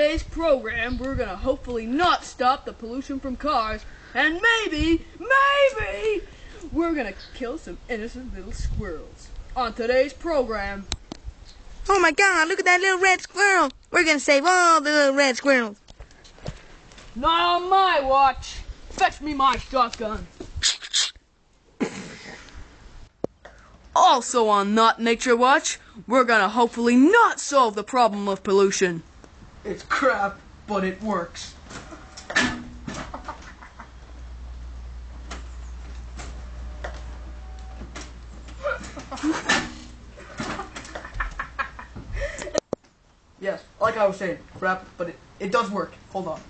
Today's program, we're gonna hopefully not stop the pollution from cars, and maybe, we're gonna kill some innocent little squirrels. On today's program... Oh my God, look at that little red squirrel. We're gonna save all the little red squirrels. Not on my watch. Fetch me my shotgun. Also on Not Nature Watch, we're gonna hopefully not solve the problem of pollution. It's crap, but it works. Yes, like I was saying, crap, but it does work. Hold on.